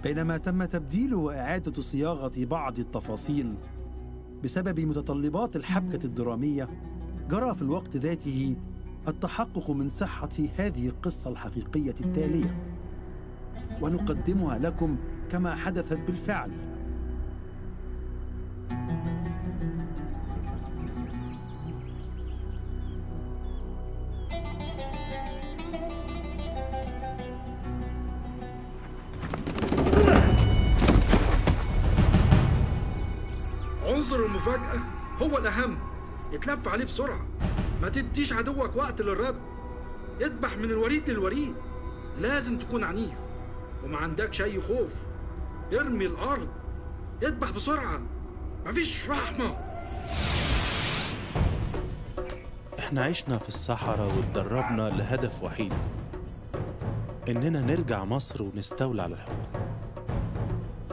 بينما تم تبديل وإعادة صياغة بعض التفاصيل بسبب متطلبات الحبكة الدرامية، جرى في الوقت ذاته التحقق من صحة هذه القصة الحقيقية التالية، ونقدمها لكم كما حدثت بالفعل. عنصر المفاجأة هو الأهم، يتلف عليه بسرعة، ما تديش عدوك وقت للرد، اذبح من الوريد للوريد، لازم تكون عنيف وما عندكش أي خوف، ارمي الأرض، اذبح بسرعة، مفيش رحمة. احنا عشنا في الصحراء واتدربنا لهدف وحيد، إننا نرجع مصر ونستولى على الحكم.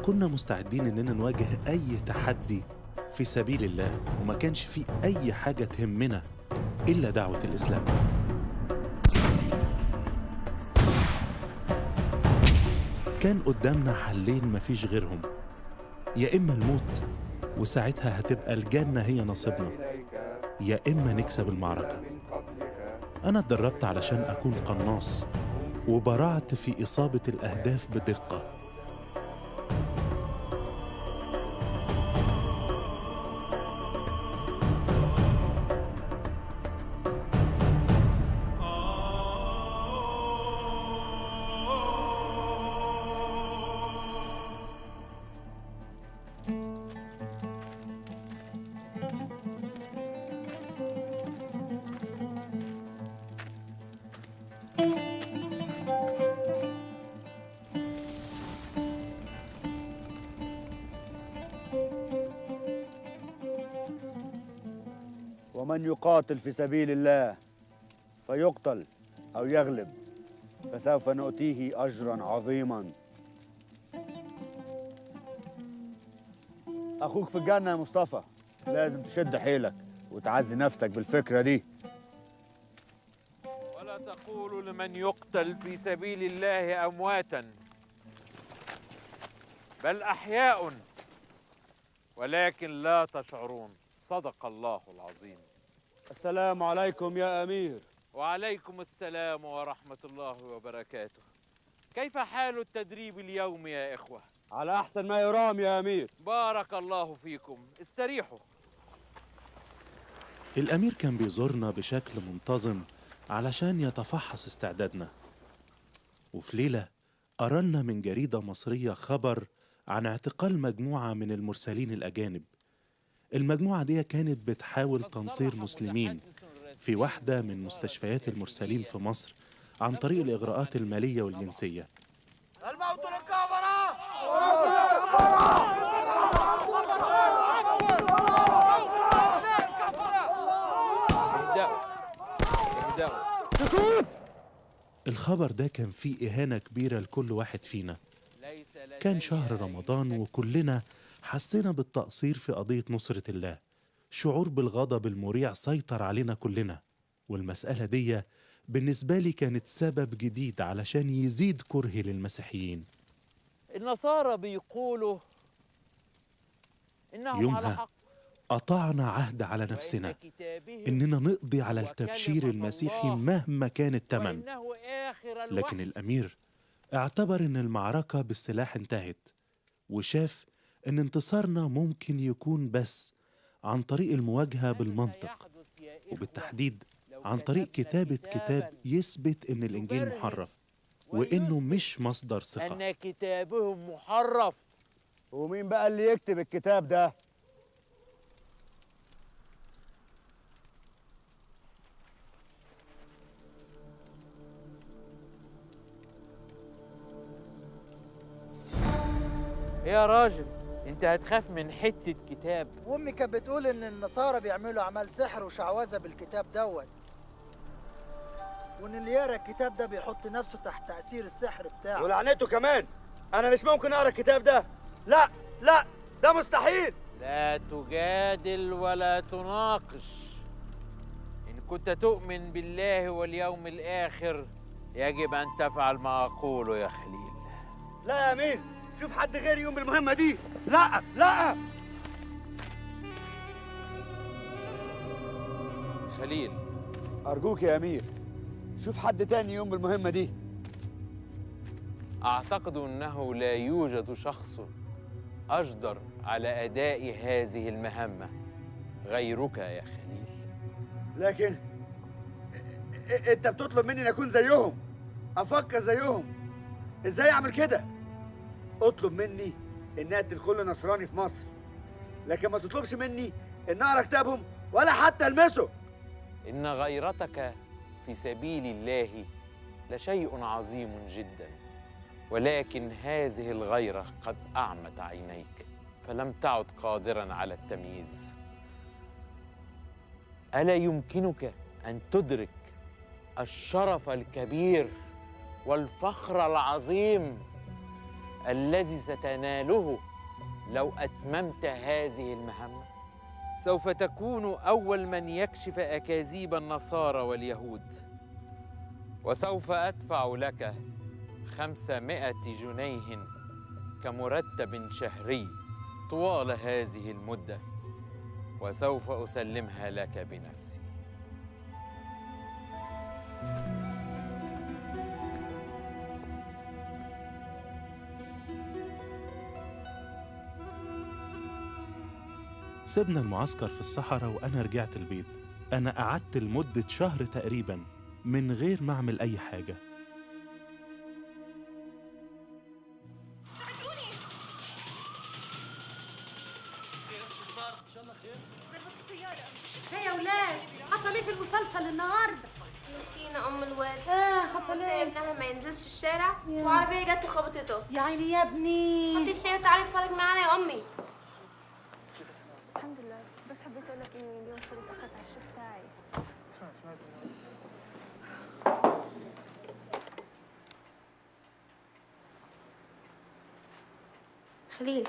كنا مستعدين إننا نواجه أي تحدي في سبيل الله، وما كانش فيه أي حاجة تهمنا إلا دعوة الإسلام. كان قدامنا حلين مفيش غيرهم، يا إما الموت وساعتها هتبقى الجنة هي نصيبنا، يا إما نكسب المعركة. أنا اتدربت علشان أكون قناص، وبرعت في إصابة الأهداف بدقة. ومن يقاتل في سبيل الله فيقتل أو يغلب فسوف نؤتيه أجراً عظيماً. أخوك في الجنة يا مصطفى، لازم تشد حيلك وتعزي نفسك بالفكرة دي. ولا تقولوا لمن يقتل في سبيل الله أمواتاً، بل أحياء ولكن لا تشعرون. صدق الله العظيم. السلام عليكم يا أمير. وعليكم السلام ورحمة الله وبركاته. كيف حال التدريب اليوم يا إخوة؟ على أحسن ما يرام يا أمير. بارك الله فيكم، استريحوا. الأمير كان بيزورنا بشكل منتظم علشان يتفحص استعدادنا، وفي ليلة قرأنا من جريدة مصرية خبر عن اعتقال مجموعة من المرسلين الأجانب. المجموعة دي كانت بتحاول تنصير مسلمين في واحدة من مستشفيات المرسلين في مصر عن طريق الإغراءات المالية والجنسية. الموت للكفرة! اهدأوا. الخبر ده كان فيه إهانة كبيرة لكل واحد فينا. كان شهر رمضان وكلنا حسينا بالتقصير في قضية نصرة الله. شعور بالغضب المريع سيطر علينا كلنا، والمسألة دي بالنسبة لي كانت سبب جديد علشان يزيد كرهي للمسيحيين. النصارى بيقولوا إنهم على يومها حق، قطعنا عهد على نفسنا إننا نقضي على التبشير المسيحي مهما كان الثمن. لكن الأمير اعتبر إن المعركة بالسلاح انتهت، وشاف إن انتصارنا ممكن يكون بس عن طريق المواجهة بالمنطق، وبالتحديد عن طريق كتابة كتاب يثبت إن الإنجيل محرف وإنه مش مصدر ثقة. أن كتابهم محرف. ومين بقى اللي يكتب الكتاب ده؟ يا راجل، انت هتخاف من حتة كتاب؟ وامي كانت بتقول ان النصارى بيعملوا اعمال سحر وشعوذه بالكتاب دوت، وان اللي يقرا الكتاب ده بيحط نفسه تحت تاثير السحر بتاعه. ولعنته كمان. انا مش ممكن اقرا الكتاب ده. لا لا، ده مستحيل. لا تجادل ولا تناقش. إن كنت تؤمن بالله واليوم الآخر يجب أن تفعل ما أقوله يا خليل. لا يا أمير، شوف حد غيري يقوم بالمهمة دي. لا لا. خليل، أرجوك يا أمير، شوف حد تاني يقوم بالمهمة دي. أعتقد أنه لا يوجد شخص أجدر على أداء هذه المهمة غيرك يا خليل. لكن أنت بتطلب مني أن أكون زيهم، أفكر زيهم. إزاي أعمل كده؟ اطلب مني إن أقتل كل نصراني في مصر، لكن ما تطلبش مني إن أقرأ كتابهم ولا حتى ألمسه. إن غيرتك في سبيل الله لشيء عظيم جدا، ولكن هذه الغيرة قد أعمت عينيك فلم تعد قادرا على التمييز. ألا يمكنك أن تدرك الشرف الكبير والفخر العظيم الذي ستناله لو أتممت هذه المهمة؟ سوف تكون أول من يكشف أكاذيب النصارى واليهود، وسوف أدفع لك 500 جنيه كمرتب شهري طوال هذه المدة، وسوف أسلمها لك بنفسي. سيبنا المعسكر في الصحراء وأنا رجعت البيت. أنا قعدت لمدة شهر تقريباً من غير ما أعمل أي حاجة. هي يا ولاد، حصل ايه في المسلسل النهارده؟ مسكينة أم الواد. حصل ايه؟ ابنها ما ينزلش الشارع وعربية جت وخبطته. يا عيني يا ابني. حطي الشاي تعالي اتفرج معانا يا أمي. الحمد لله، بس حبيت أقول لك إني اليوم صرت أخذت على الشيف تاعي. خليل،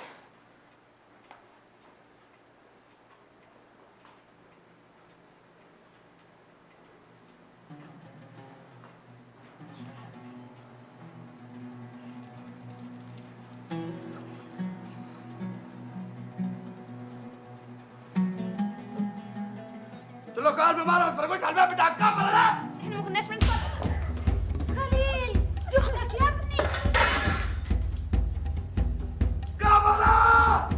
قلت لكم 1000 مرة ما تتفرجوش على الباب بتاع الكاميرا ده. احنا ما كناش بنتفرج. خليل يخلق يا ابني. كاميرا.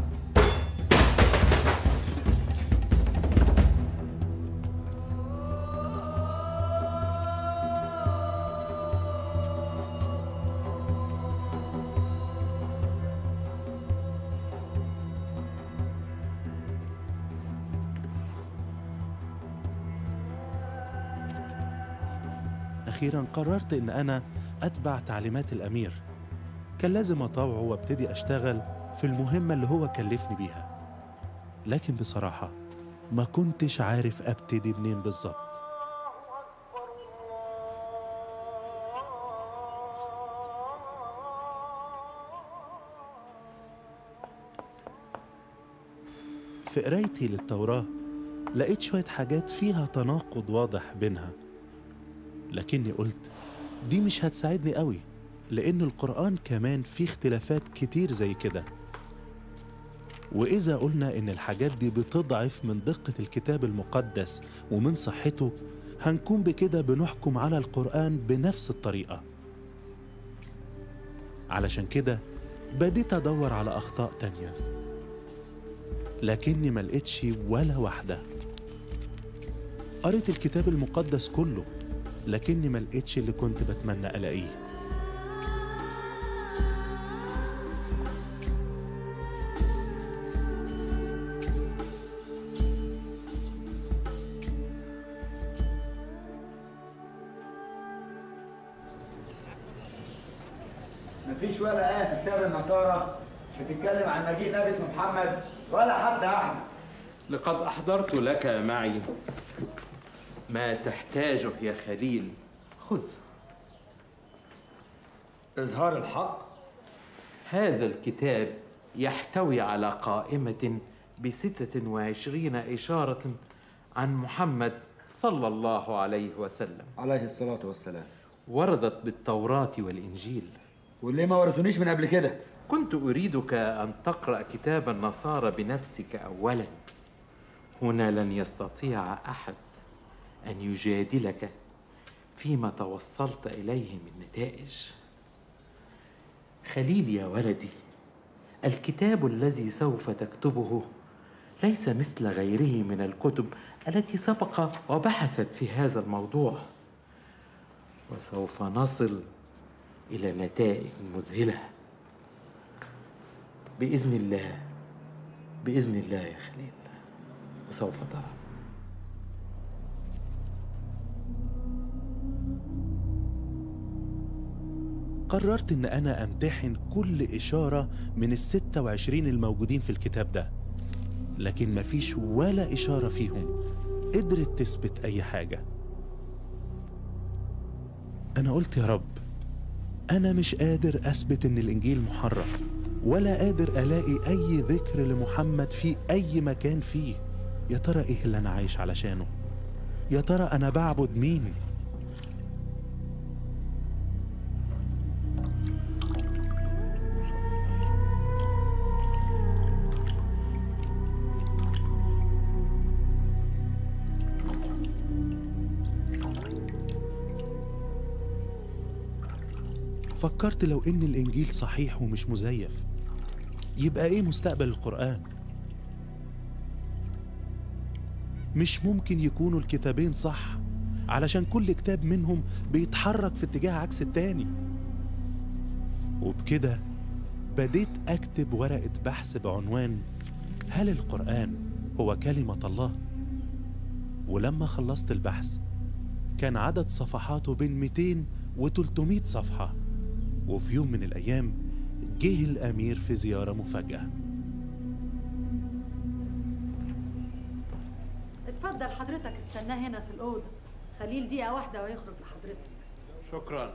أخيراً قررت إن أنا أتبع تعليمات الأمير. كان لازم أطاوعه وابتدي أشتغل في المهمة اللي هو كلفني بيها، لكن بصراحة ما كنتش عارف أبتدي منين بالظبط. في قرايتي للتوراة لقيت شوية حاجات فيها تناقض واضح بينها، لكني قلت دي مش هتساعدني قوي، لأن القرآن كمان فيه اختلافات كتير زي كده. وإذا قلنا إن الحاجات دي بتضعف من دقة الكتاب المقدس ومن صحته، هنكون بكده بنحكم على القرآن بنفس الطريقة. علشان كده بديت أدور على أخطاء تانية، لكني ما لقيتش ولا واحدة. قريت الكتاب المقدس كله، لكني ما لقيتش اللي كنت بتمنى ألاقيه. مفيش ولا آية في كتاب النصارى بتتكلم عن مجيء نبي اسمه محمد ولا حتى أحمد. لقد أحضرت لك معي ما تحتاجه يا خليل. خذ. إظهار الحق. هذا الكتاب يحتوي على قائمة ب26 إشارة عن محمد صلى الله عليه وسلم عليه الصلاة والسلام. وردت بالتوراة والإنجيل. واللي ما ورثونيش من قبل كده. كنت أريدك أن تقرأ كتاب النصارى بنفسك أولا. هنا لن يستطيع أحد أن يجادلك فيما توصلت إليه من نتائج. خليل يا ولدي، الكتاب الذي سوف تكتبه ليس مثل غيره من الكتب التي سبق وبحثت في هذا الموضوع، وسوف نصل إلى نتائج مذهلة بإذن الله. بإذن الله يا خليل، وسوف ترى. قررت إن أنا أمتحن كل إشارة من 26 الموجودين في الكتاب ده، لكن مفيش ولا إشارة فيهم قدرت تثبت أي حاجة. أنا قلت يا رب، أنا مش قادر أثبت إن الإنجيل محرف، ولا قادر ألاقي أي ذكر لمحمد في أي مكان فيه. يا ترى إيه اللي أنا عايش علشانه؟ يا ترى أنا بعبد مين؟ فكرت لو إن الإنجيل صحيح ومش مزيف، يبقى إيه مستقبل القرآن؟ مش ممكن يكونوا الكتابين صح، علشان كل كتاب منهم بيتحرك في اتجاه عكس التاني. وبكده بديت أكتب ورقة بحث بعنوان هل القرآن هو كلمة الله؟ ولما خلصت البحث كان عدد صفحاته بين 200 و 300 صفحة. وفي يوم من الأيام جه الأمير في زيارة مفاجأة. اتفضل حضرتك، استناه هنا في الأوضة. خليل دقيقة واحدة ويخرج لحضرتك. شكراً.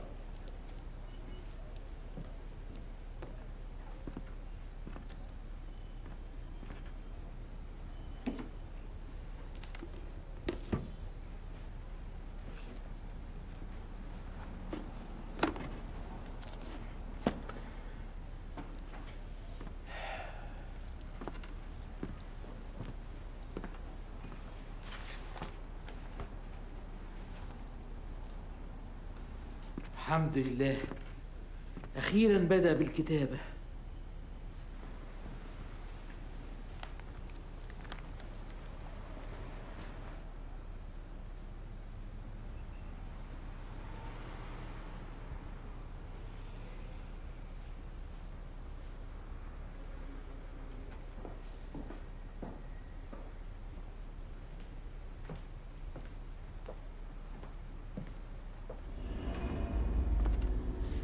الحمد لله، أخيراً بدأ بالكتابة.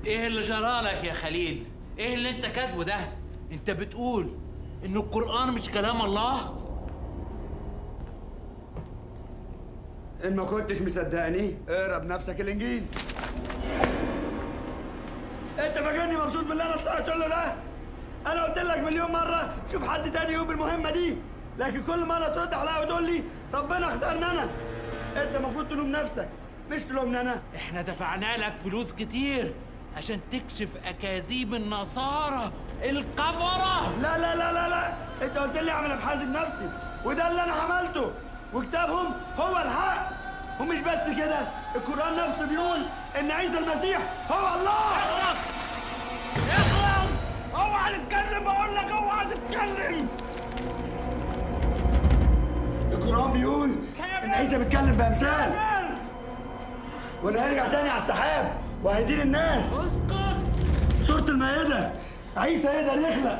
ايه اللي جرالك يا خليل؟ ايه اللي انت كاتبه ده؟ انت بتقول ان القرآن مش كلام الله؟ ان ما كنتش مصدقني اقرا بنفسك الانجيل. انت فاكرني مبسوط باللي انا طلعت له ده؟ انا قلت لك مليون مره شوف حد تاني يقوم بالمهمه دي، لكن كل مره ترد عليا وتقول لي ربنا اختارني انا. انت المفروض تلوم نفسك مش تلومني انا. احنا دفعنا لك فلوس كتير عشان تكشف اكاذيب النصارى الكفره. لا لا لا لا لا، انت قلت لي اعمل ابحاث بنفسي وده اللي انا عملته، وكتابهم هو الحق. ومش بس كده، القرآن نفسه بيقول ان عيسى المسيح هو الله. اخلص! اوعى تتكلم، بقول لك اوعى تتكلم. القرآن بيقول ان عيسى بيتكلم بامثال، وانا هرجع تاني على السحاب وهيدين الناس. اسكت! سورة المائدة عيسى يقدر يخلق.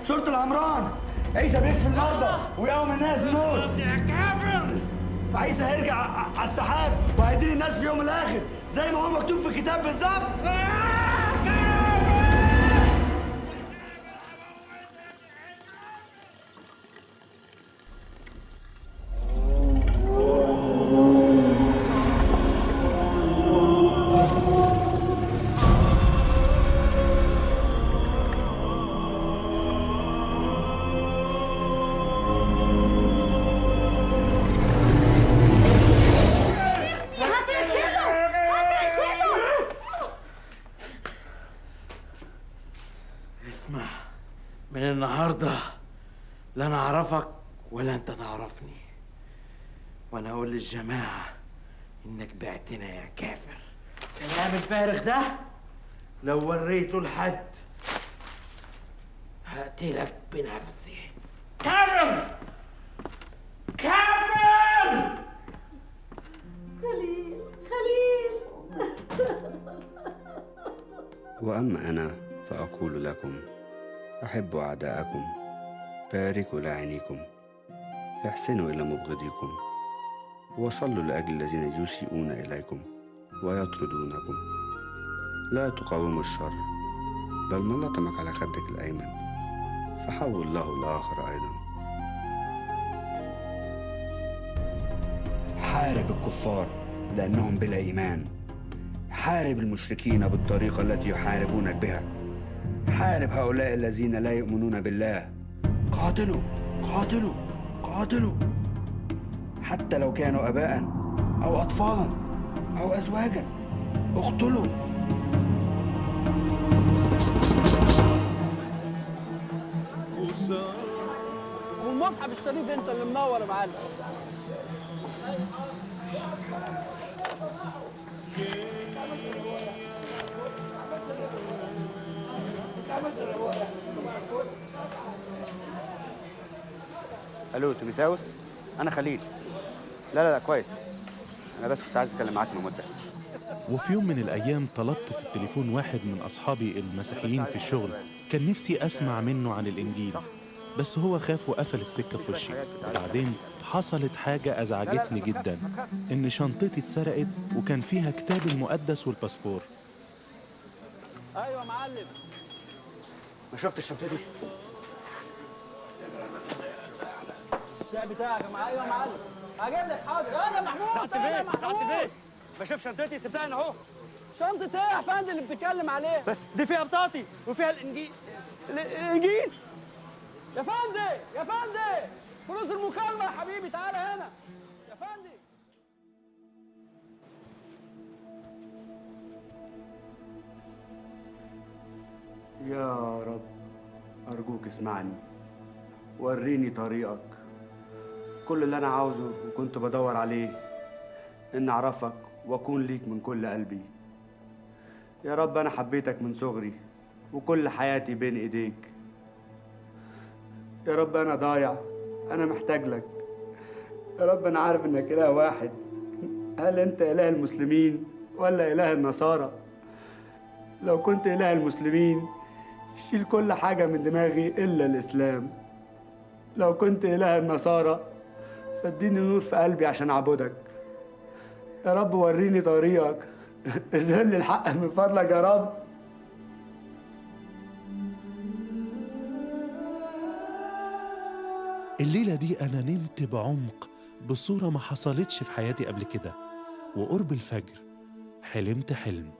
سورة العمران عيسى بيشفي المرضى ويقوم الناس من الموت. يا كافر! عيسى هيرجع على السحاب وهيدين الناس في يوم الاخر زي ما هو مكتوب في الكتاب بالظبط. اسمع، من النهارده لا انا اعرفك ولا انت تعرفني، وانا اقول للجماعه انك بعتنا يا كافر. الكلام الفارغ ده لو وريته لحد هقتلك بنفسي. كافر كافر. خليل خليل. وأما أنا فأقول لكم أحبوا أعداءكم، باركوا لاعنيكم، احسنوا إلى مبغضيكم، وصلوا لأجل الذين يسيئون إليكم ويطردونكم. لا تقاوموا الشر، بل من لطمك على خدك الأيمن فحول له الآخر أيضا. حارب الكفار لأنهم بلا إيمان. حارب المشركين بالطريقة التي يحاربونك بها. حارب هؤلاء الذين لا يؤمنون بالله. قاتلوا قاتلوا قاتلوا، حتى لو كانوا آباء أو أطفالا أو أزواجا، اقتلوا. والمصحف الشريف انت اللي منور يا معلم. الو تيمساوس، انا خليل. لا كويس، انا بس كنت عايز اتكلم معاك من مده. وفي يوم من الأيام طلبت في التليفون واحد من أصحابي المسيحيين في الشغل، كان نفسي أسمع منه عن الإنجيل، بس هو خاف وقفل السكة في وشي. وبعدين حصلت حاجة أزعجتني جدا، إن شنطتي اتسرقت وكان فيها كتاب المقدس والباسبور. ايوه يا معلم. ما شفتش شنطتي؟ الشاي بتاعك يا معلم. ايوه يا معلم، هجيب لك. حاضر. انا محمود. سعادة فين؟ بشوف شنطتي سبتها هنا اهو. شنطة ايه يا فندم اللي بتتكلم عليه؟ بس دي فيها بطاقتي وفيها الانجيل. الانجيل يا فندم يا فندم، فلوس المكالمة يا حبيبي، تعالى هنا يا فندم. يا رب ارجوك اسمعني، وريني طريقك. كل اللي انا عاوزه وكنت بدور عليه ان اعرفك واكون ليك من كل قلبي. يا رب انا حبيتك من صغري وكل حياتي بين ايديك. يا رب انا ضايع، انا محتاج لك. يا رب انا عارف انك اله واحد. هل انت اله المسلمين ولا اله النصارى؟ لو كنت اله المسلمين شيل كل حاجة من دماغي الا الاسلام. لو كنت اله النصارى فاديني نور في قلبي عشان اعبدك. يا رب وريني طريقك. اظهر لي الحق من فضلك يا رب. الليلة دي أنا نمت بعمق بصورة ما حصلتش في حياتي قبل كده، وقرب الفجر حلمت حلم.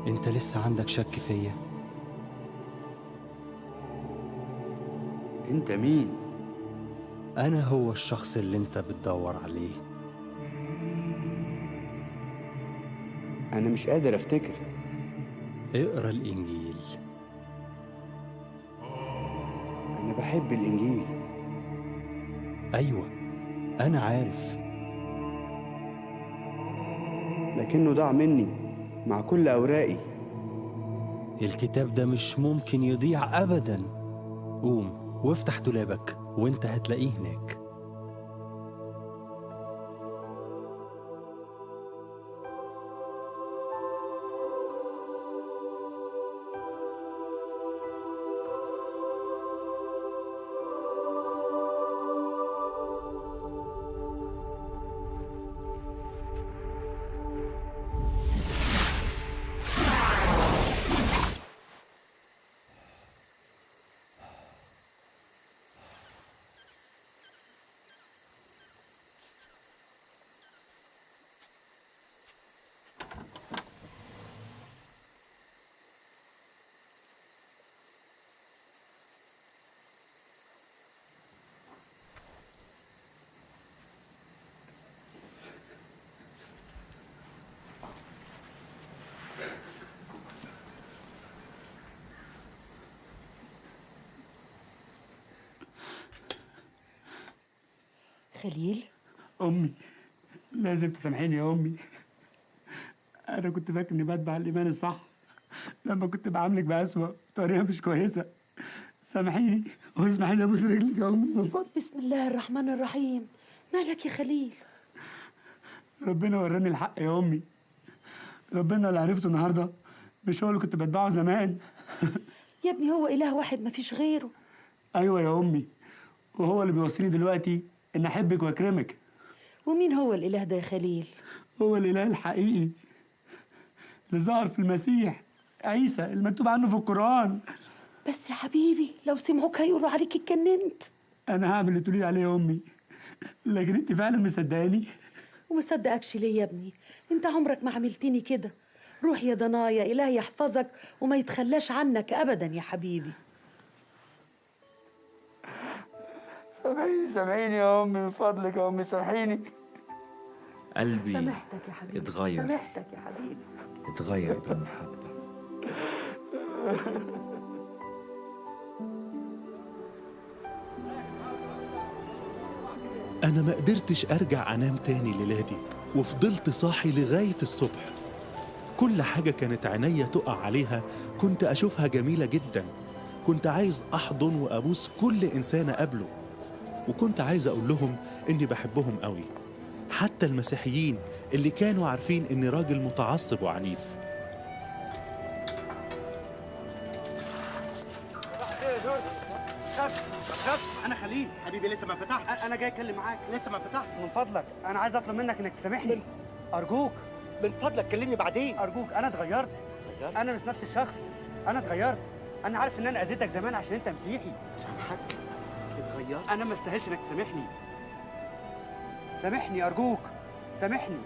انت لسه عندك شك فيا؟ انت مين؟ انا هو الشخص اللي انت بتدور عليه. انا مش قادر افتكر. اقرا الانجيل. انا بحب الانجيل. ايوه انا عارف، لكنه ضاع مني مع كل اوراقي. الكتاب ده مش ممكن يضيع ابدا. قوم وافتح دولابك وانت هتلاقيه هناك. خليل؟ أمي، لازم تسامحيني يا أمي. أنا كنت فاكر إني بتبع الإيمان الصح لما كنت بعاملك بأسوأ طريقة مش كويسة. سامحيني واسمحيني أبوس رجلك يا أمي من فضلك. بسم الله الرحمن الرحيم. مالك يا خليل؟ ربنا وراني الحق يا أمي. ربنا اللي عرفته النهارده مش هو اللي كنت بتبعه زمان. يا ابني هو إله واحد مفيش غيره. أيوة يا أمي، وهو اللي بيوصيني دلوقتي إن أحبك وأكرمك. ومين هو الإله ده يا خليل؟ هو الإله الحقيقي اللي ظهر في المسيح عيسى المكتوب عنه في القرآن. بس يا حبيبي لو سمعوك هيقولوا عليك اتجننت. أنا هعمل اللي تقولي عليه يا أمي، لكن أنت فعلا مصدقاني؟ ومصدقكش ليه يا ابني؟ أنت عمرك ما عملتني كده. روح يا ضنايا، إله يحفظك وما يتخلاش عنك أبدا يا حبيبي. سامحيني يا أمي من فضلك يا أمي، سامحيني. قلبي سامحتك يا حبيبي، اتغير. سامحتك يا حبيبي. اتغير بالمحبة. أنا ما قدرتش أرجع أنام تاني ليلادي، وفضلت صاحي لغاية الصبح. كل حاجة كانت عينيا تقع عليها كنت أشوفها جميلة جدا. كنت عايز أحضن وأبوس كل إنسان أقابله، وكنت عايز أقول لهم إني بحبهم قوي، حتى المسيحيين اللي كانوا عارفين إني راجل متعصب وعنيف. خف، أنا خليل حبيبي لسه ما فتحت. أنا جاي أتكلم معاك، لسه ما فتحت. من فضلك أنا عايز أطلب منك إنك تسامحني. أرجوك من فضلك كلمني بعدين. أرجوك، أنا اتغيرت. أنا مش نفس الشخص، أنا اتغيرت. أنا عارف إن أنا أذيتك زمان عشان أنت مسيحي. سامحك، اتغيرت. أنا ما استاهلش إنك تسامحني. سامحني أرجوك، سامحني.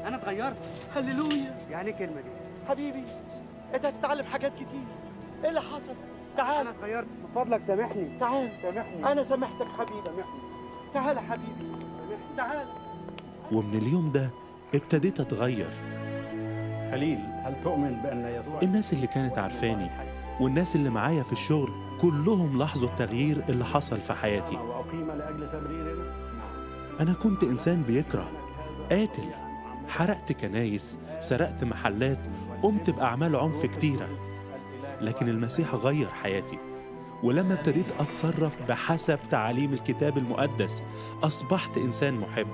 أنا اتغيرت. هللويا. يعني إيه الكلمة دي؟ حبيبي انت هتتعلم حاجات كتير. ايه اللي حصل؟ تعال. أنا اتغيرت، من فضلك سامحني. تعال. سامحني. انا سامحتك حبيبي. سامحني. تعال يا حبيبي. تعال. ومن اليوم ده ابتديت أتغير. خليل، هل تؤمن بأن يسوع الناس اللي كانت عارفاني والناس اللي معايا في الشغل كلهم لاحظوا التغيير اللي حصل في حياتي. وأقيم لأجل تبريرنا؟ أنا كنت إنسان بيكره، قاتل، حرقت كنايس، سرقت محلات، قمت بأعمال عنف كتيرة. لكن المسيح غير حياتي، ولما ابتديت أتصرف بحسب تعاليم الكتاب المقدس أصبحت إنسان محب.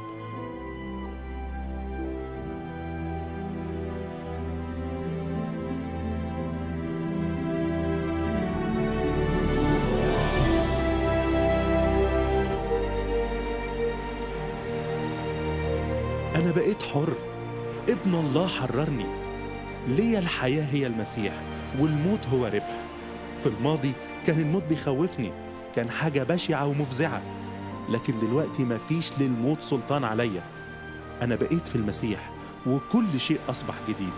أنا بقيت حر، ابن الله حررني. ليا الحياة هي المسيح والموت هو ربح. في الماضي كان الموت بيخوفني، كان حاجة بشعة ومفزعة، لكن دلوقتي مفيش للموت سلطان عليا. أنا بقيت في المسيح وكل شيء أصبح جديد.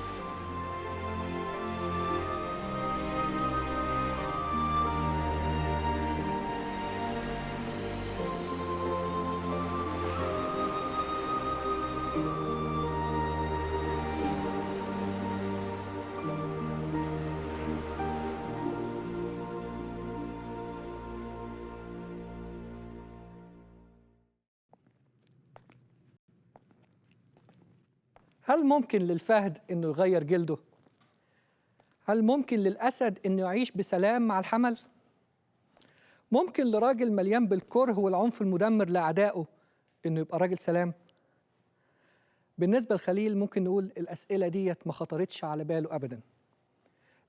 هل ممكن للفهد انه يغير جلده؟ هل ممكن للاسد انه يعيش بسلام مع الحمل؟ ممكن لراجل مليان بالكره والعنف المدمر لاعدائه انه يبقى راجل سلام؟ بالنسبه لخليل ممكن نقول الاسئله ديت ما خطرتش على باله ابدا،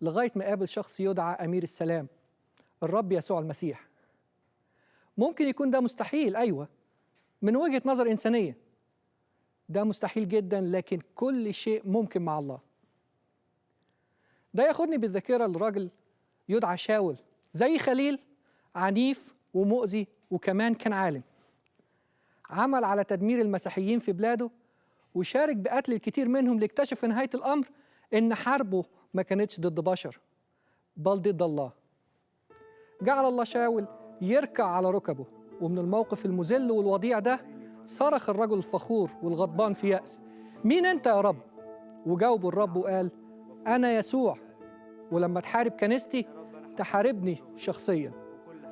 لغايه ما قابل شخص يدعى امير السلام، الرب يسوع المسيح. ممكن يكون ده مستحيل، ايوه، من وجهه نظر انسانيه ده مستحيل جدا، لكن كل شيء ممكن مع الله. ده ياخدني بالذاكرة لراجل يدعى شاول، زي خليل، عنيف ومؤذي وكمان كان عالم. عمل على تدمير المسيحيين في بلاده وشارك بقتل الكثير منهم، ليكتشف في نهاية الأمر إن حربه ما كانتش ضد بشر بل ضد الله. جعل الله شاول يركع على ركبه، ومن الموقف المذل والوضيع ده صرخ الرجل الفخور والغضبان في يأس: مين أنت يا رب؟ وجاوبه الرب وقال: أنا يسوع، ولما تحارب كنيستي تحاربني شخصيا.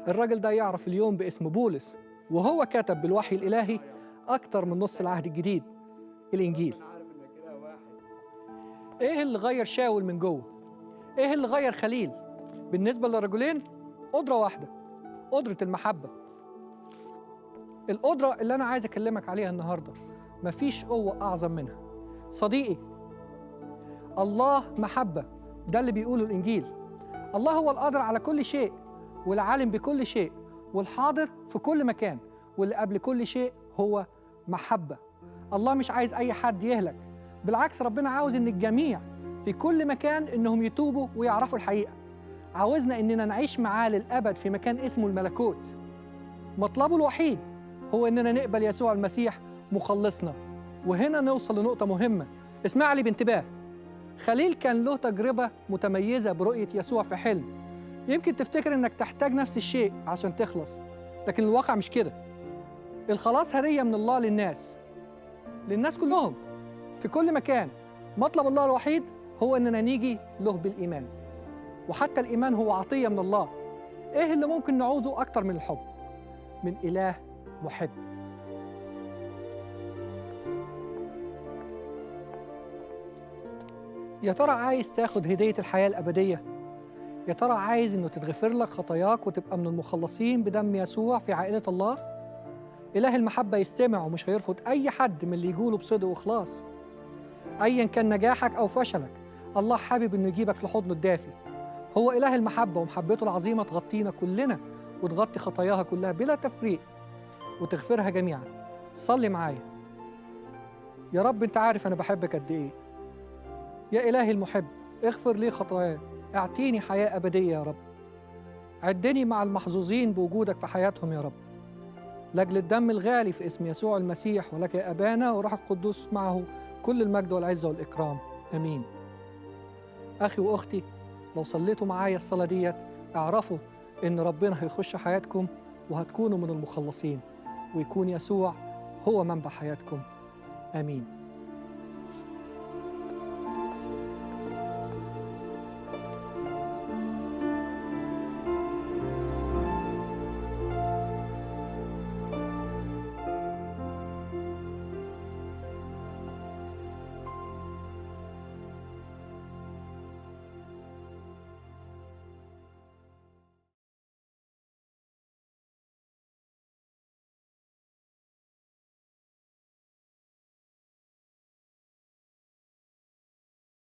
الراجل ده يعرف اليوم باسم بولس، وهو كتب بالوحي الإلهي أكتر من نص العهد الجديد، الإنجيل. إيه اللي غير شاول من جوه؟ إيه اللي غير خليل؟ بالنسبة للرجلين قدرة واحدة، قدرة المحبة. القدرة اللي أنا عايز أكلمك عليها النهاردة مفيش قوة أعظم منها. صديقي، الله محبة، ده اللي بيقوله الإنجيل. الله هو القادر على كل شيء، والعالم بكل شيء، والحاضر في كل مكان، واللي قبل كل شيء هو محبة. الله مش عايز أي حد يهلك، بالعكس ربنا عاوز إن الجميع في كل مكان إنهم يتوبوا ويعرفوا الحقيقة. عاوزنا إننا نعيش معاه للأبد في مكان اسمه الملكوت. مطلبه الوحيد هو إننا نقبل يسوع المسيح مخلصنا. وهنا نوصل لنقطة مهمة، اسمع لي بانتباه. خليل كان له تجربة متميزة برؤية يسوع في حلم. يمكن تفتكر إنك تحتاج نفس الشيء عشان تخلص، لكن الواقع مش كده. الخلاص هدية من الله للناس كلهم في كل مكان. مطلب الله الوحيد هو إننا نيجي له بالإيمان، وحتى الإيمان هو عطية من الله. إيه اللي ممكن نعوزه أكتر من الحب من إله محب؟ يا ترى عايز تاخد هدية الحياة الأبدية؟ يا ترى عايز إنه تتغفر لك خطاياك وتبقى من المخلصين بدم يسوع في عائلة الله؟ إله المحبة يستمع ومش هيرفض أي حد من اللي يقوله بصدق وإخلاص. أيا كان نجاحك أو فشلك، الله حابب إنه يجيبك لحضنه الدافي. هو إله المحبة، ومحبته العظيمة تغطينا كلنا وتغطي خطاياها كلها بلا تفريق وتغفرها جميعا. صلي معايا. يا رب أنت عارف أنا بحبك قد إيه. يا إلهي المحب، اغفر لي خطاياي، اعطيني حياة أبدية يا رب. عدني مع المحظوظين بوجودك في حياتهم يا رب. لأجل الدم الغالي في اسم يسوع المسيح، ولك يا أبانا وروح القدوس معه كل المجد والعزة والإكرام، آمين. أخي وأختي، لو صليتوا معايا الصلاة ديت اعرفوا إن ربنا هيخش حياتكم وهتكونوا من المخلصين، ويكون يسوع هو منبع حياتكم. آمين.